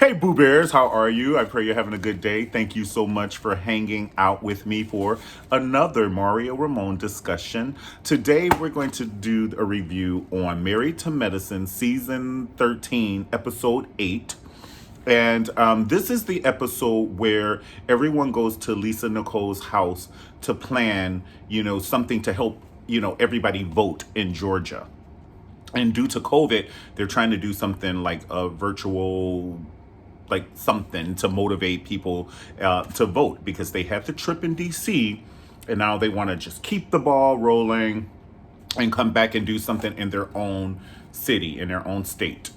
Hey, Boo Bears, how are you? I pray you're having a good day. Thank you so much for hanging out with me for another Mario Ramon discussion. Today, we're going to do a review on Married to Medicine, Season 13, Episode 8. And this is the episode where everyone goes to Lisa Nicole's house to plan, something to help, everybody vote in Georgia. And due to COVID, they're trying to do something like a virtual, like something to motivate people to vote because they had the trip in DC, and now they want to just keep the ball rolling and come back and do something in their own city, in their own state.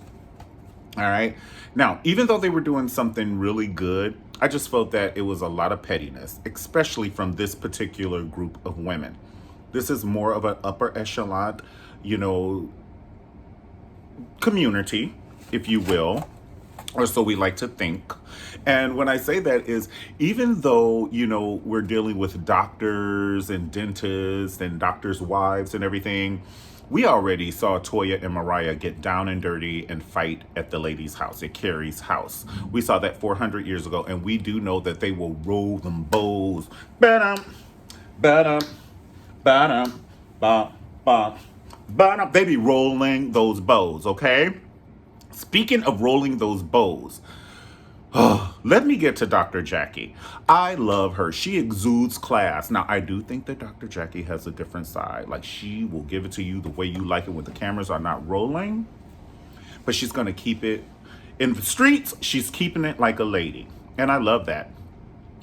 All right. Now, even though they were doing something really good, I just felt that it was a lot of pettiness, especially from this particular group of women. This is more of an upper echelon, you know, community, if you will, or so we like to think. And when I say that is, even though, we're dealing with doctors and dentists and doctors' wives and everything, we already saw Toya and Mariah get down and dirty and fight at the lady's house, at Carrie's house. We saw that 400 years ago, and we do know that they will roll them bows. Ba-dum, ba-dum, ba-dum, ba, ba, ba-dum. They be rolling those bows, okay? Speaking of rolling those bows, let me get to Dr. Jackie. I love her. She exudes class. Now, I do think that Dr. Jackie has a different side. Like, she will give it to you the way you like it when the cameras are not rolling, but she's going to keep it in the streets. She's keeping it like a lady. And I love that.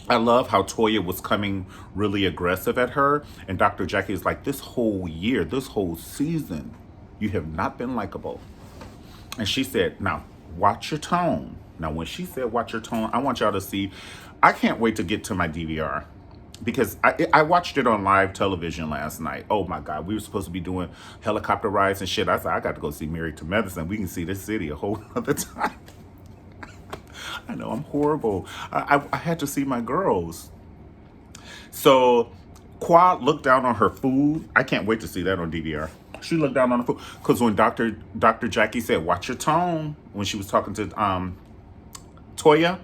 I love how Toya was coming really aggressive at her. And Dr. Jackie is like, this whole year, this whole season, you have not been likable. And she said, now, watch your tone. Now, when she said watch your tone, I want y'all to see. I can't wait to get to my DVR because I watched it on live television last night. Oh, my God. We were supposed to be doing helicopter rides and shit. I said, I got to go see Married to Medicine. We can see this city a whole other time. I know, I'm horrible. I had to see my girls. So Quad looked down on her food. I can't wait to see that on DVR. She looked down on the food because when Dr. Jackie said, "Watch your tone," when she was talking to Toya,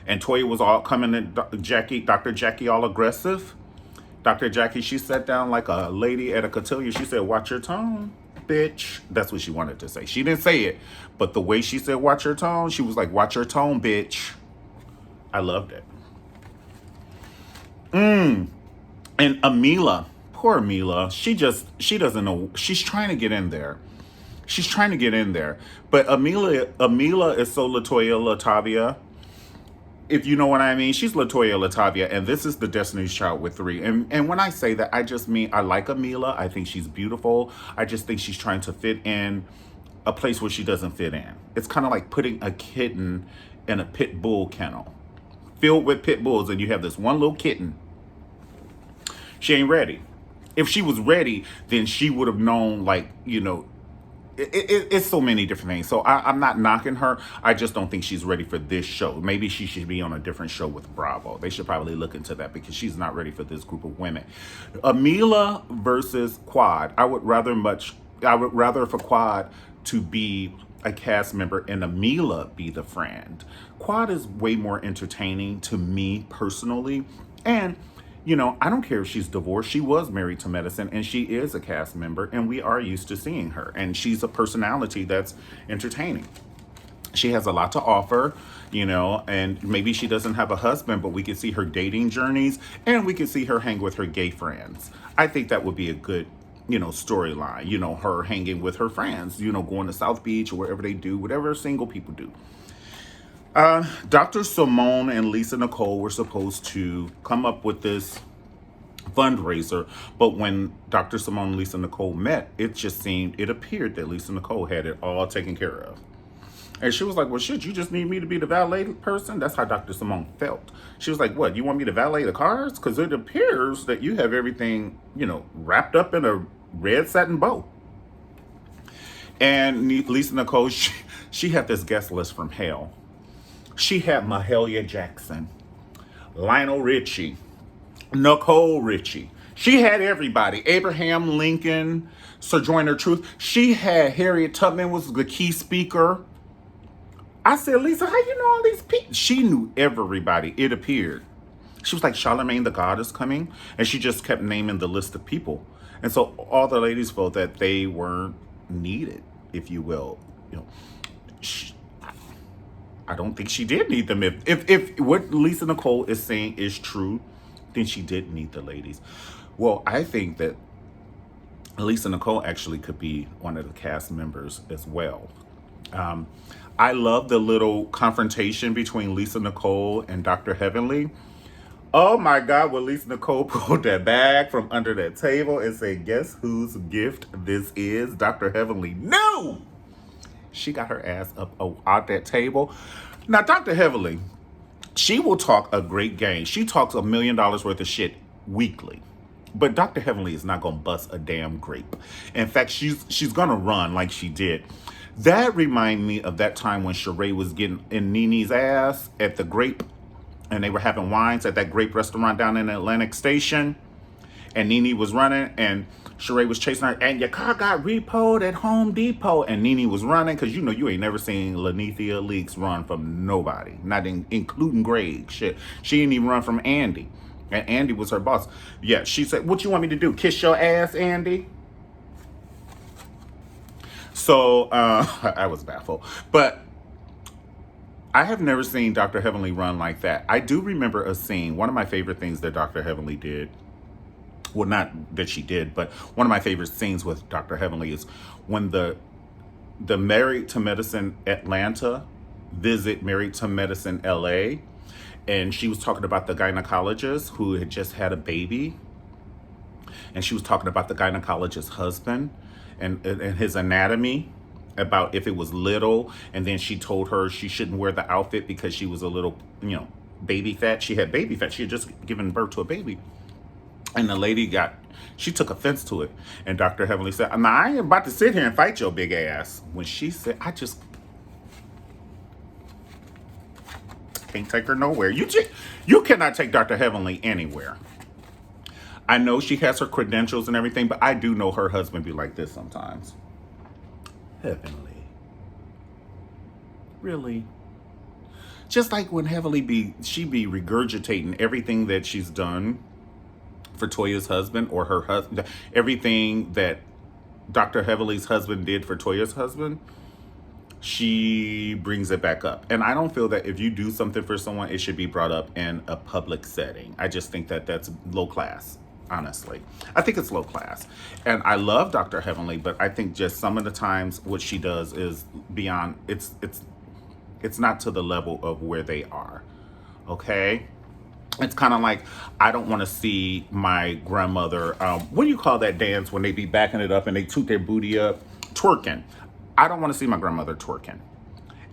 and Toya was all coming at Dr. Jackie all aggressive. Dr. Jackie, she sat down like a lady at a cotillion. She said, "Watch your tone, bitch." That's what she wanted to say. She didn't say it, but the way she said, "Watch your tone," she was like, "Watch your tone, bitch." I loved it. And Amila, poor Amila, she doesn't know. She's trying to get in there. She's trying to get in there. But Amila is so Latoya Latavia. If you know what I mean, she's Latoya Latavia, and this is the Destiny's Child with 3. And when I say that, I just mean I like Amila. I think she's beautiful. I just think she's trying to fit in a place where she doesn't fit in. It's kind of like putting a kitten in a pit bull kennel filled with pit bulls, and you have this one little kitten. She ain't ready. If she was ready, then she would have known, like, it's so many different things. So I'm not knocking her. I just don't think she's ready for this show. Maybe she should be on a different show with Bravo. They should probably look into that because she's not ready for this group of women. Amila versus Quad. I would rather for Quad to be a cast member and Amila be the friend. Quad is way more entertaining to me personally. And I don't care if she's divorced. She was Married to Medicine, and she is a cast member, and we are used to seeing her. And she's a personality that's entertaining. She has a lot to offer, and maybe she doesn't have a husband, but we can see her dating journeys, and we can see her hang with her gay friends. I think that would be a good, storyline, her hanging with her friends, going to South Beach or wherever they do, whatever single people do. Dr. Simone and Lisa Nicole were supposed to come up with this fundraiser, but when Dr. Simone and Lisa Nicole met, it appeared that Lisa Nicole had it all taken care of. And she was like, well, shit, you just need me to be the valet person? That's how Dr. Simone felt. She was like, what, you want me to valet the cars? Because it appears that you have everything, wrapped up in a red satin bow. And Lisa Nicole, she had this guest list from hell. She had Mahalia Jackson, Lionel Richie, Nicole Richie. She had everybody. Abraham Lincoln, Sojourner Truth. She had Harriet Tubman was the key speaker. I said, Lisa, how you know all these people? She knew everybody. It appeared. She was like, Charlemagne the God is coming. And she just kept naming the list of people. And so all the ladies felt that they weren't needed, if you will. You know, she, I don't think she did need them. If what Lisa Nicole is saying is true, then she did need the ladies. Well, I think that Lisa Nicole actually could be one of the cast members as well. Um, I love the little confrontation between Lisa Nicole and Dr. Heavenly. Oh my God, when Lisa Nicole pulled that bag from under that table and said, guess whose gift this is? Dr. Heavenly. No! She got her ass up out that table. Now, Dr. Heavenly, she will talk a great game. She talks $1 million worth of shit weekly. But Dr. Heavenly is not gonna bust a damn grape. In fact, she's gonna run like she did. That reminded me of that time when Sheree was getting in Nene's ass at the grape, and they were having wines at that grape restaurant down in Atlantic Station. And Nene was running, and Sheree was chasing her, and your car got repoed at Home Depot. And Nene was running, because you know you ain't never seen Lanithia Leaks run from nobody, not including Greg. Shit, she didn't even run from Andy. And Andy was her boss. Yeah, she said, what you want me to do? Kiss your ass, Andy? So, I was baffled. But I have never seen Dr. Heavenly run like that. I do remember a scene, one of my favorite things that Dr. Heavenly did. Well, not that she did, but one of my favorite scenes with Dr. Heavenly is when the Married to Medicine Atlanta visit Married to Medicine LA. And she was talking about the gynecologist who had just had a baby. And she was talking about the gynecologist's husband and his anatomy, about if it was little. And then she told her she shouldn't wear the outfit because she was a little, baby fat. She had baby fat. She had just given birth to a baby. And the lady she took offense to it. And Dr. Heavenly said, now, I ain't about to sit here and fight your big ass. When she said, I just can't take her nowhere. You cannot take Dr. Heavenly anywhere. I know she has her credentials and everything, but I do know her husband be like this sometimes. Heavenly. Really? Just like when Heavenly she be regurgitating everything that she's done for Toya's husband, or her husband, everything that Dr. Heavenly's husband did for Toya's husband, she brings it back up. And I don't feel that if you do something for someone, it should be brought up in a public setting. I just think that that's low class, honestly. I think it's low class. And I love Dr. Heavenly, but I think just some of the times what she does is beyond, it's not to the level of where they are. Okay? It's kind of like, I don't want to see my grandmother, what do you call that dance when they be backing it up and they toot their booty up? Twerking. I don't want to see my grandmother twerking.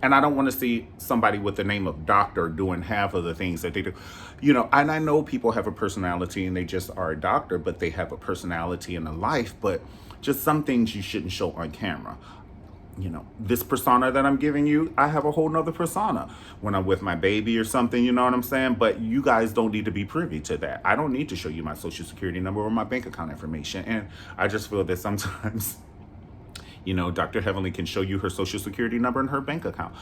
And I don't want to see somebody with the name of doctor doing half of the things that they do. And I know people have a personality and they just are a doctor, but they have a personality and a life. But just some things you shouldn't show on camera. This persona that I'm giving you, I have a whole nother persona when I'm with my baby or something, you know what I'm saying? But you guys don't need to be privy to that. I don't need to show you my social security number or my bank account information. And I just feel that sometimes, Dr. Heavenly can show you her social security number and her bank account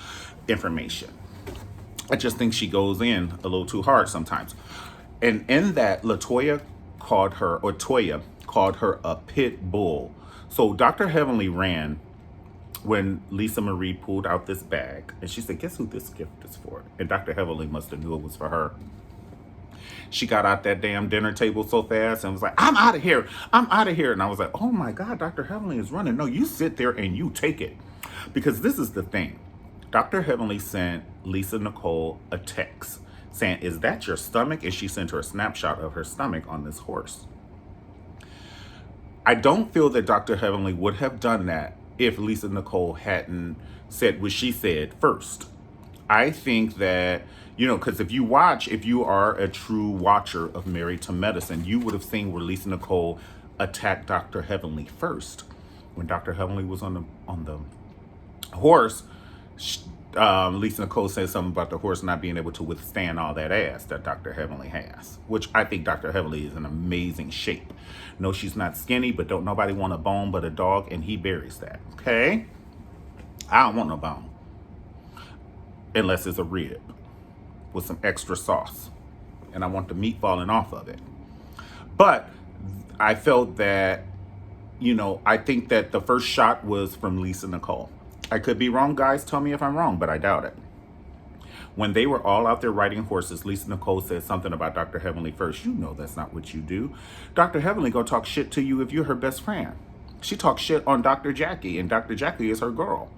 information. I just think she goes in a little too hard sometimes. And in that, Toya called her a pit bull. So Dr. Heavenly ran when Lisa Marie pulled out this bag, and she said, guess who this gift is for? And Dr. Heavenly must have knew it was for her. She got out that damn dinner table so fast and was like, I'm out of here. I'm out of here. And I was like, oh my God, Dr. Heavenly is running. No, you sit there and you take it. Because this is the thing. Dr. Heavenly sent Lisa Nicole a text saying, is that your stomach? And she sent her a snapshot of her stomach on this horse. I don't feel that Dr. Heavenly would have done that if Lisa Nicole hadn't said what she said first. I think that, because if you are a true watcher of Married to Medicine, you would have seen where Lisa Nicole attacked Dr. Heavenly first. When Dr. Heavenly was on the horse, Lisa Nicole said something about the horse not being able to withstand all that ass that Dr. Heavenly has, which I think Dr. Heavenly is in amazing shape. No, she's not skinny, but don't nobody want a bone but a dog, and he buries that, okay? I don't want no bone. unless it's a rib with some extra sauce. And I want the meat falling off of it. But I felt that, I think that the first shot was from Lisa Nicole. I could be wrong, guys. Tell me if I'm wrong, but I doubt it. When they were all out there riding horses, Lisa Nicole said something about Dr. Heavenly first. You know that's not what you do. Dr. Heavenly gonna talk shit to you if you're her best friend. She talks shit on Dr. Jackie, and Dr. Jackie is her girl.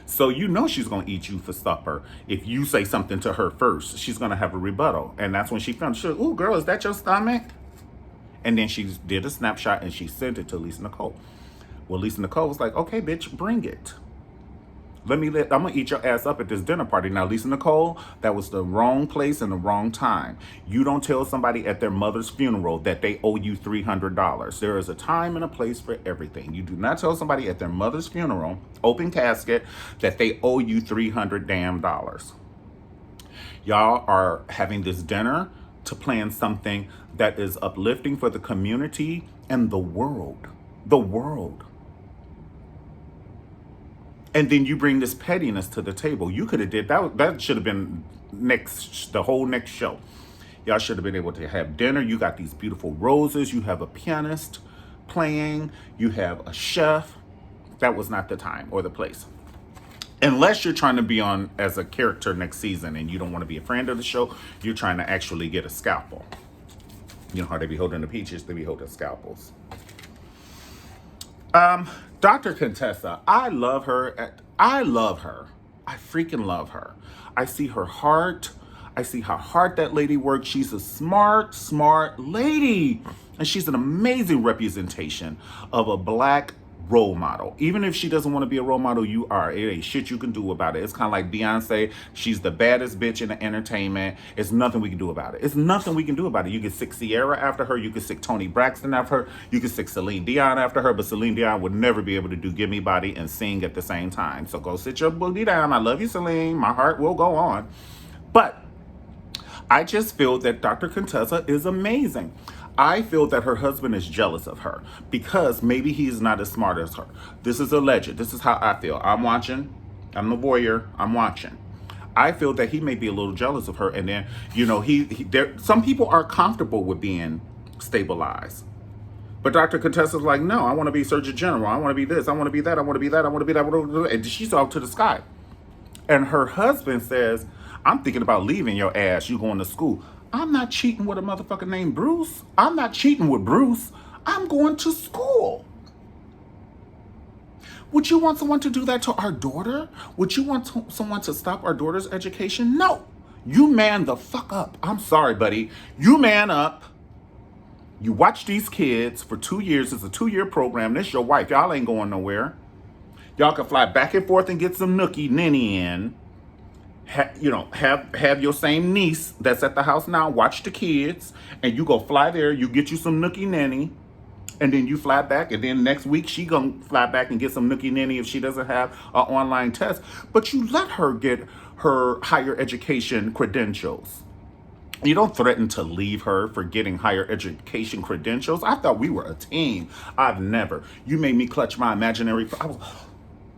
So you know she's going to eat you for supper. If you say something to her first, she's going to have a rebuttal. And that's when she found, ooh, girl, is that your stomach? And then she did a snapshot and she sent it to Lisa Nicole. Well, Lisa Nicole was like, okay, bitch, bring it. I'm going to eat your ass up at this dinner party. Now, Lisa Nicole, that was the wrong place and the wrong time. You don't tell somebody at their mother's funeral that they owe you $300. There is a time and a place for everything. You do not tell somebody at their mother's funeral, open casket, that they owe you $300 damn. Y'all are having this dinner to plan something that is uplifting for the community and the world. The world. And then you bring this pettiness to the table. You could have did that. That should have been the whole next show. Y'all should have been able to have dinner. You got these beautiful roses. You have a pianist playing. You have a chef. That was not the time or the place. Unless you're trying to be on as a character next season and you don't want to be a friend of the show, you're trying to actually get a scalpel. You know how they be holding the peaches? They be holding scalpels. Dr. Contessa, I love her. I love her. I freaking love her. I see her heart. I see how hard that lady works. She's a smart, smart lady. And she's an amazing representation of a Black role model. Even if she doesn't want to be a role model, you are. It ain't shit you can do about it. It's kind of like Beyonce. She's the baddest bitch in the entertainment. It's nothing we can do about it. It's nothing we can do about it. You can stick Ciara after her. You can stick Toni Braxton after her. You can stick Celine Dion after her. But Celine Dion would never be able to do Gimme Body and sing at the same time. So go sit your booty down. I love you, Celine. My heart will go on. But I just feel that Dr. Contessa is amazing. I feel that her husband is jealous of her because maybe he's not as smart as her. This is alleged. This is how I feel. I'm watching. I'm the voyeur. I'm watching. I feel that he may be a little jealous of her. And then, some people are comfortable with being stabilized. But Dr. Contessa's like, no, I want to be Surgeon General. I want to be this. I want to be that. I want to be that. I want to be that. And she's off to the sky. And her husband says, I'm thinking about leaving your ass. You going to school. I'm not cheating with a motherfucker named Bruce. I'm not cheating with Bruce. I'm going to school. Would you want someone to do that to our daughter? Would you want someone to stop our daughter's education? No. You man the fuck up. I'm sorry, buddy. You man up. You watch these kids for 2 years. It's a 2-year program. This your wife. Y'all ain't going nowhere. Y'all can fly back and forth and get some nookie ninny in. Have your same niece that's at the house now watch the kids, and you go fly there. You get you some nookie nanny, and then you fly back, and then next week she gonna fly back and get some nookie nanny if she doesn't have an online test. But you let her get her higher education credentials. You don't threaten to leave her for getting higher education credentials. I thought we were a team. I've never. You made me clutch my imaginary.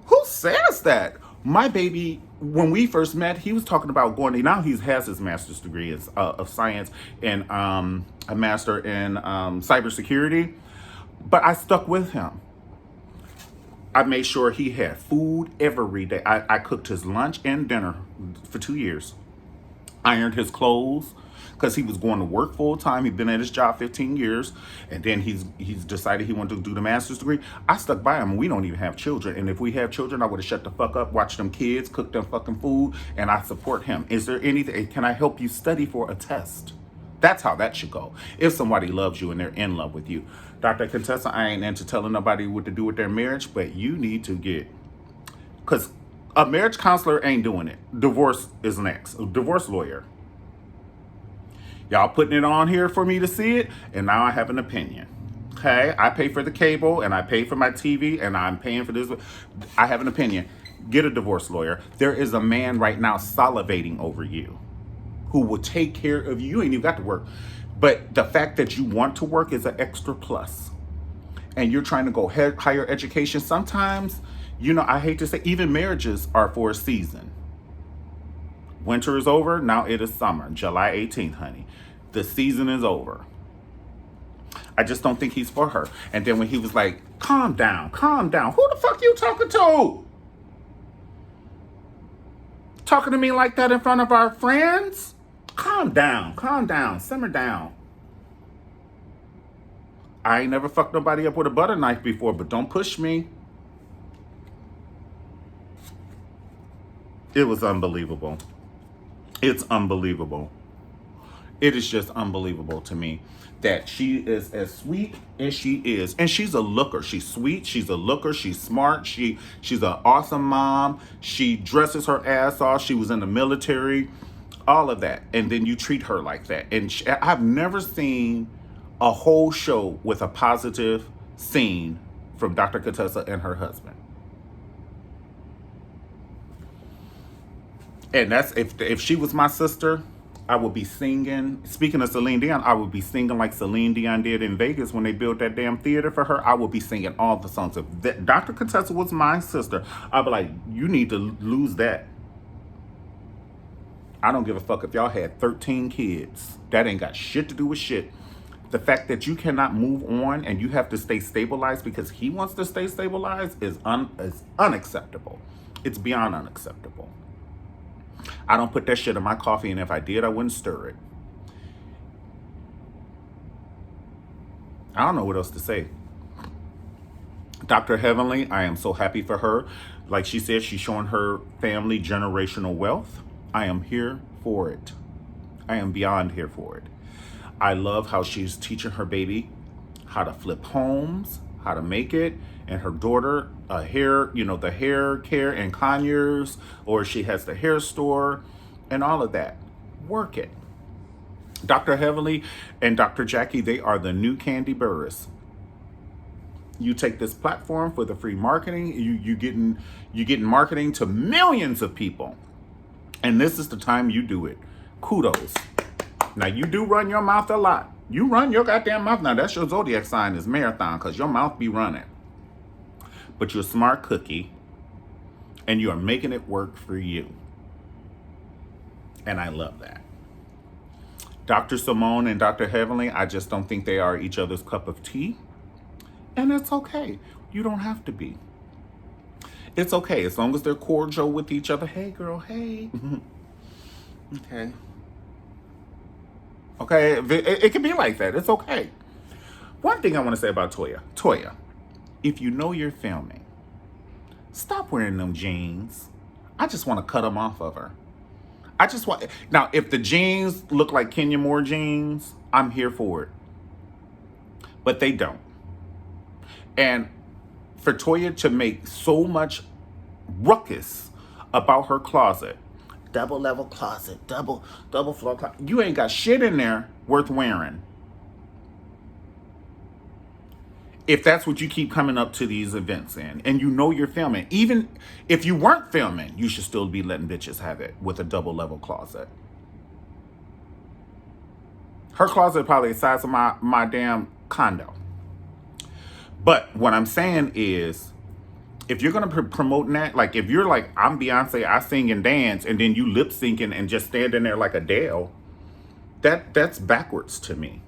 Who says that? My baby, when we first met, he was talking about going. Now he has his master's degree of science and a master in cybersecurity. But I stuck with him. I made sure he had food every day. I cooked his lunch and dinner for 2 years. Ironed his clothes because he was going to work full time. He'd been at his job 15 years, and then he's decided he wanted to do the master's degree. I stuck by him. We don't even have children, and if we have children, I would have shut the fuck up, watched them kids, cook them fucking food, and I support him. Is there anything? Can I help you study for a test? That's how that should go. If somebody loves you and they're in love with you. Dr. Contessa, I ain't into telling nobody what to do with their marriage, but you need to get, because a marriage counselor ain't doing it. Divorce is next. A divorce lawyer. Y'all putting it on here for me to see it, and now I have an opinion. Okay? I pay for the cable, and I pay for my TV, and I'm paying for this. I have an opinion. Get a divorce lawyer. There is a man right now salivating over you who will take care of you. You ain't even got to work. But the fact that you want to work is an extra plus. And you're trying to go higher education. Sometimes, I hate to say, even marriages are for a season. Winter is over. Now it is summer. July 18th, honey. The season is over. I just don't think he's for her. And then when he was like, calm down, calm down. Who the fuck you talking to? Talking to me like that in front of our friends? Calm down, simmer down. I ain't never fucked nobody up with a butter knife before, but don't push me. It was unbelievable. It's unbelievable. It is just unbelievable to me that she is as sweet as she is. And she's a looker. She's sweet. She's a looker. She's smart. She's an awesome mom. She dresses her ass off. She was in the military. All of that. And then you treat her like that. And I've never seen a whole show with a positive scene from Dr. Contessa and her husband. And that's if she was my sister, I would be singing. Speaking of Celine Dion, I would be singing like Celine Dion did in Vegas when they built that damn theater for her. I would be singing all the songs. If Dr. Contessa was my sister, I'd be like, you need to lose that. I don't give a fuck if y'all had 13 kids. That ain't got shit to do with shit. The fact that you cannot move on and you have to stay stabilized because he wants to stay stabilized is unacceptable. It's beyond unacceptable. I don't put that shit in my coffee, and if I did, I wouldn't stir it. I don't know what else to say. Dr. Heavenly, I am so happy for her. Like she said, she's showing her family generational wealth. I am here for it. I am beyond here for it. I love how she's teaching her baby how to flip homes, how to make it, and her daughter the hair care and Conyers, or she has the hair store and all of that. Work it. Dr. Heavenly and Dr. Jackie, they are the new Candy Burris. You take this platform for the free marketing, you getting marketing to millions of people. And this is the time you do it. Kudos. Now you do run your mouth a lot. You run your goddamn mouth. Now that's your zodiac sign is marathon, because your mouth be running. But you're a smart cookie, and you are making it work for you. And I love that. Dr. Simone and Dr. Heavenly, I just don't think they are each other's cup of tea. And it's okay. You don't have to be. It's okay as long as they're cordial with each other. Hey, girl, hey. Okay. Okay, it can be like that. It's okay. One thing I want to say about Toya. Toya, if you know you're filming, stop wearing them jeans. I just want to cut them off of her. Now, if the jeans look like Kenya Moore jeans, I'm here for it. But they don't. And for Toya to make so much ruckus about her closet, double level closet, double floor closet, you ain't got shit in there worth wearing. If that's what you keep coming up to these events in, and you know you're filming, even if you weren't filming, you should still be letting bitches have it with a double level closet. Her closet probably the size of my damn condo. But what I'm saying is, if you're going to promote that, like if you're like, I'm Beyonce, I sing and dance, and then you lip syncing and just standing there like Adele, that's backwards to me.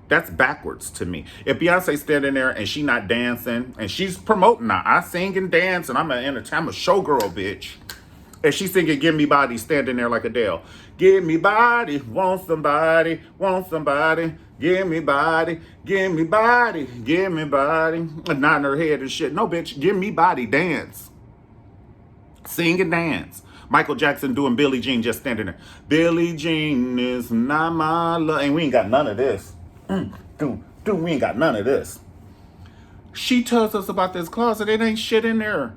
That's backwards to me. If Beyonce's standing there and she not dancing, and she's promoting now, I sing and dance, and I'm a showgirl, bitch. And she's singing Give Me Body, standing there like Adele. Give me body, want somebody, give me body, give me body, give me body. And nodding her head and shit. No, bitch, give me body, dance. Sing and dance. Michael Jackson doing Billie Jean, just standing there. Billie Jean is not my love. And we ain't got none of this. Dude, we ain't got none of this. She tells us about this closet. It ain't shit in there.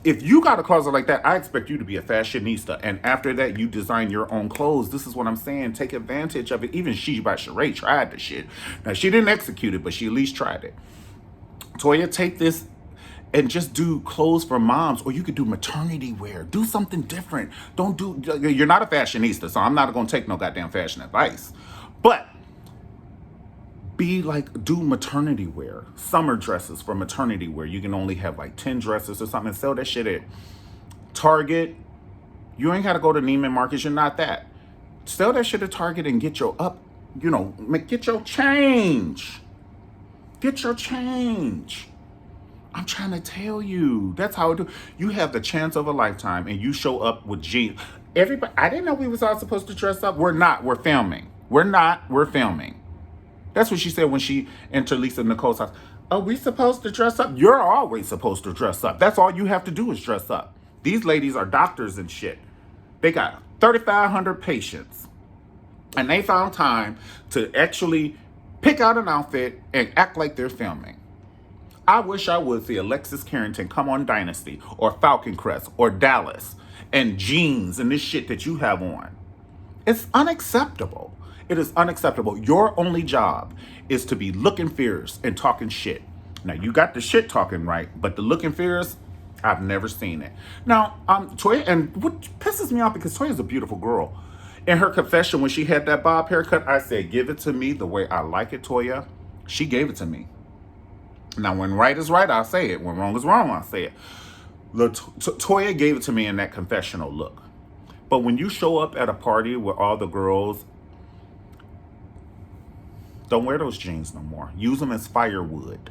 If you got a closet like that, I expect you to be a fashionista. And after that, you design your own clothes. This is what I'm saying. Take advantage of it. Even She by Sheree tried the shit. Now, she didn't execute it, but she at least tried it. Toya, take this and just do clothes for moms, or you could do maternity wear. Do something different. You're not a fashionista, so I'm not going to take no goddamn fashion advice. But do maternity wear, summer dresses for maternity wear. You can only have like 10 dresses or something, and sell that shit at Target, You ain't got to go to Neiman Marcus. You're not that. Sell that shit at Target and get your up, get your change. Get your change. I'm trying to tell you. That's how it do. You have the chance of a lifetime and you show up with jeans. Everybody, I didn't know we was all supposed to dress up. We're not. We're filming. We're not. We're filming. That's what she said when she entered Lisa Nicole's house. Are we supposed to dress up? You're always supposed to dress up. That's all you have to do is dress up. These ladies are doctors and shit. They got 3,500 patients. And they found time to actually pick out an outfit and act like they're filming. I wish I would see Alexis Carrington come on Dynasty or Falcon Crest or Dallas and jeans and this shit that you have on. It's unacceptable. It is unacceptable. Your only job is to be looking fierce and talking shit. Now, you got the shit talking right, but the looking fierce, I've never seen it. Now, Toya, and what pisses me off, because Toya's a beautiful girl. In her confession, when she had that bob haircut, I said, give it to me the way I like it, Toya. She gave it to me. Now, when right is right, I'll say it. When wrong is wrong, I'll say it. Toya gave it to me in that confessional look. But when you show up at a party with all the girls, don't wear those jeans no more. Use them as firewood.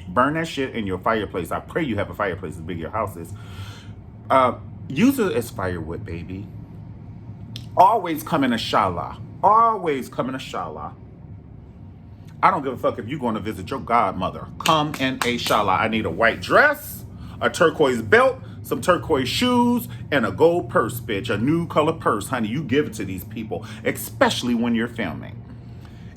Burn that shit in your fireplace. I pray you have a fireplace as big as your house is. Use it as firewood, baby. Always come in a shala. Always come in a shala. I don't give a fuck if you're going to visit your godmother. Come in a shala. I need a white dress, a turquoise belt, some turquoise shoes, and a gold purse, bitch. A new color purse, honey. You give it to these people, especially when you're filming.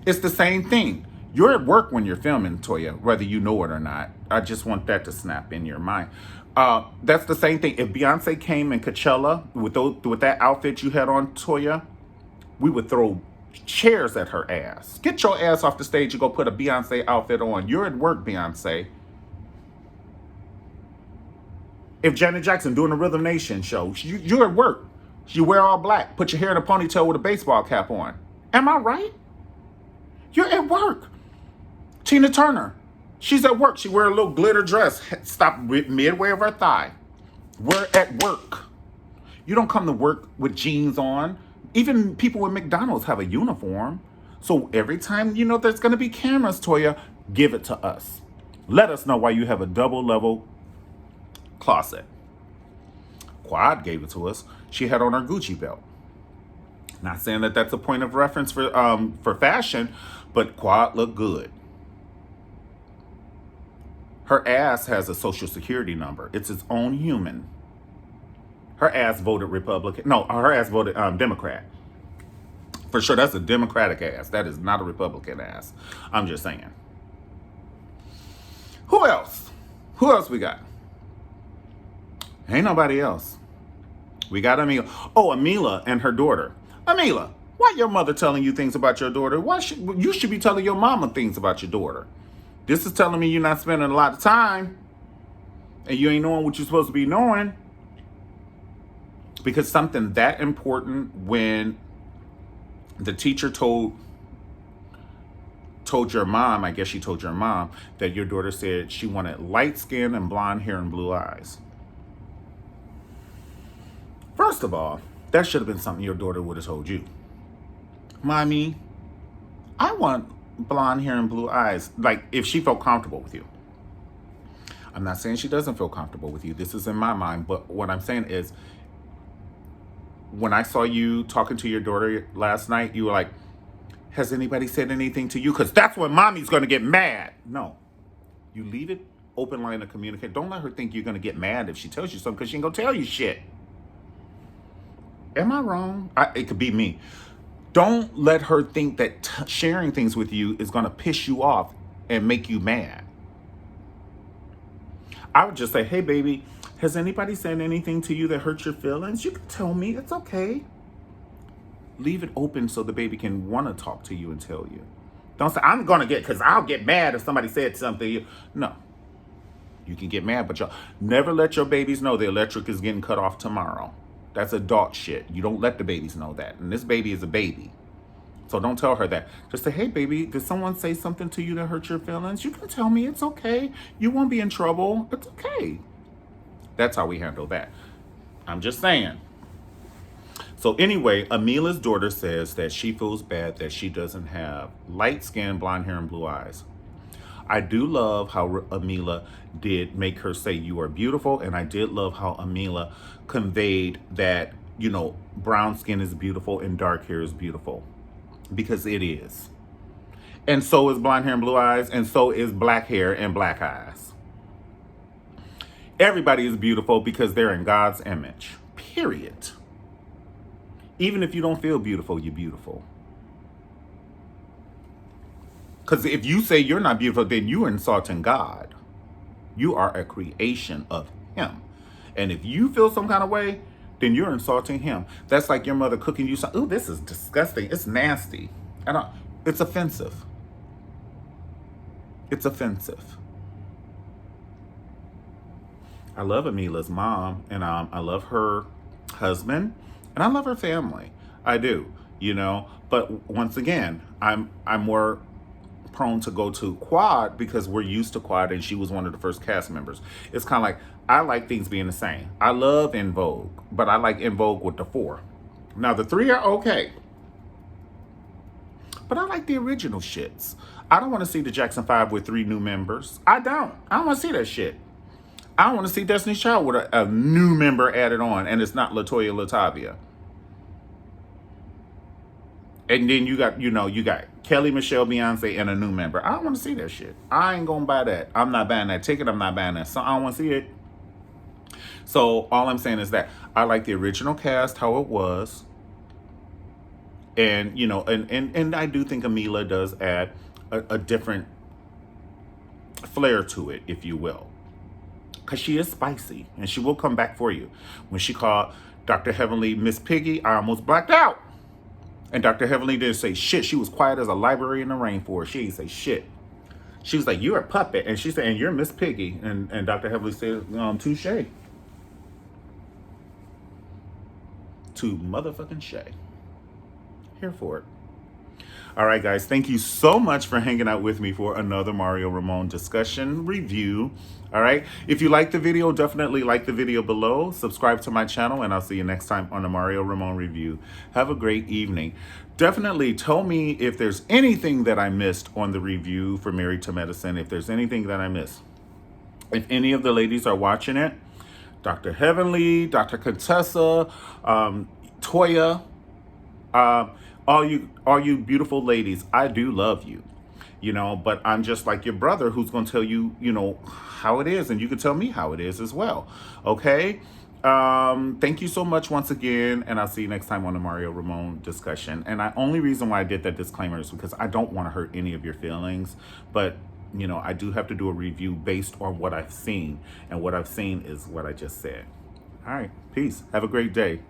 It's the same thing. You're at work when you're filming, Toya, whether you know it or not. I just want that to snap in your mind. That's the same thing. If Beyonce came in Coachella with that outfit you had on, Toya, we would throw chairs at her ass. Get your ass off the stage and go put a Beyonce outfit on. You're at work, Beyonce. If Janet Jackson doing a Rhythm Nation show, you're at work. You wear all black. Put your hair in a ponytail with a baseball cap on. Am I right? You're at work. Tina Turner, she's at work. She wear a little glitter dress, stop midway of her thigh. We're at work. You don't come to work with jeans on. Even people with McDonald's have a uniform. So every time you know there's going to be cameras, Toya, give it to us. Let us know why you have a double level closet. Quad gave it to us. She had on her Gucci belt. Not saying that that's a point of reference for fashion, but Quad looked good. Her ass has a social security number. It's its own human. Her ass voted Republican. No, her ass voted Democrat. For sure, that's a Democratic ass. That is not a Republican ass. I'm just saying. Who else? Who else we got? Ain't nobody else. We got Amila. Oh, Amila and her daughter. Amila, why your mother telling you things about your daughter? You should be telling your mama things about your daughter. This is telling me you're not spending a lot of time and you ain't knowing what you're supposed to be knowing. Because something that important, when the teacher told your mom, I guess she told your mom, that your daughter said she wanted light skin and blonde hair and blue eyes. First of all, that should have been something your daughter would have told you. Mommy, I want blonde hair and blue eyes. Like, if she felt comfortable with you. I'm not saying she doesn't feel comfortable with you. This is in my mind. But what I'm saying is, when I saw you talking to your daughter last night, you were like, has anybody said anything to you? Because that's when mommy's going to get mad. No. You leave it open line of communicate. Don't let her think you're going to get mad if she tells you something, because she ain't going to tell you shit. Am I wrong? It could be me. Don't let her think that sharing things with you is going to piss you off and make you mad. I would just say, hey, baby, has anybody said anything to you that hurt your feelings? You can tell me. It's okay. Leave it open so the baby can want to talk to you and tell you. Don't say, I'm going to because I'll get mad if somebody said something to you. No. You can get mad, but y'all never let your babies know the electric is getting cut off tomorrow. That's adult shit. You don't let the babies know that. And this baby is a baby. So don't tell her that. Just say, hey, baby, did someone say something to you that hurt your feelings? You can tell me. It's okay. You won't be in trouble. It's okay. That's how we handle that. I'm just saying. So anyway, Amila's daughter says that she feels bad that she doesn't have light skin, blonde hair, and blue eyes. I do love how Amila did make her say you are beautiful, and I did love how Amila conveyed that, brown skin is beautiful and dark hair is beautiful, because it is. And so is blonde hair and blue eyes, and so is black hair and black eyes. Everybody is beautiful because they're in God's image. Period. Even if you don't feel beautiful, you're beautiful. Because if you say you're not beautiful, then you're insulting God. You are a creation of Him. And if you feel some kind of way, then you're insulting Him. That's like your mother cooking you something. Ooh, this is disgusting. It's nasty. It's offensive. It's offensive. I love Amila's mom, and I love her husband, and I love her family. I do, But once again, I'm more prone to go to Quad because we're used to Quad, and she was one of the first cast members. It's kind of like, I like things being the same. I love En Vogue, but I like En Vogue with the 4. Now the 3 are okay, but I like the original shits. I don't want to see the Jackson 5 with 3 new members. I don't want to see that shit. I don't want to see Destiny's Child with a new member added on, and it's not LaToya Latavia. And then you got Kelly, Michelle, Beyonce, and a new member. I don't want to see that shit. I ain't gonna buy that. I'm not buying that ticket. I'm not buying that song. I don't want to see it. So all I'm saying is that I like the original cast, how it was. And, and I do think Amila does add a different flair to it, if you will. Because she is spicy, and she will come back for you. When she called Dr. Heavenly Miss Piggy, I almost blacked out. And Dr. Heavenly didn't say shit. She was quiet as a library in the rainforest. She didn't say shit. She was like, you're a puppet. And she said, and you're Miss Piggy. And Dr. Heavenly said, touche. To motherfucking Shay. Here for it. All right, guys. Thank you so much for hanging out with me for another Mario Ramon discussion review. All right. If you like the video, definitely like the video below. Subscribe to my channel, and I'll see you next time on the Mario Ramon review. Have a great evening. Definitely tell me if there's anything that I missed on the review for Married to Medicine. If there's anything that I missed. If any of the ladies are watching it, Dr. Heavenly, Dr. Contessa, Toya, all you beautiful ladies, I do love you, but I'm just like your brother who's going to tell you, how it is, and you can tell me how it is as well. Okay. Thank you so much once again, and I'll see you next time on the Mario Ramon discussion. And the only reason why I did that disclaimer is because I don't want to hurt any of your feelings, but I do have to do a review based on what I've seen, and what I've seen is what I just said. All right. Peace. Have a great day.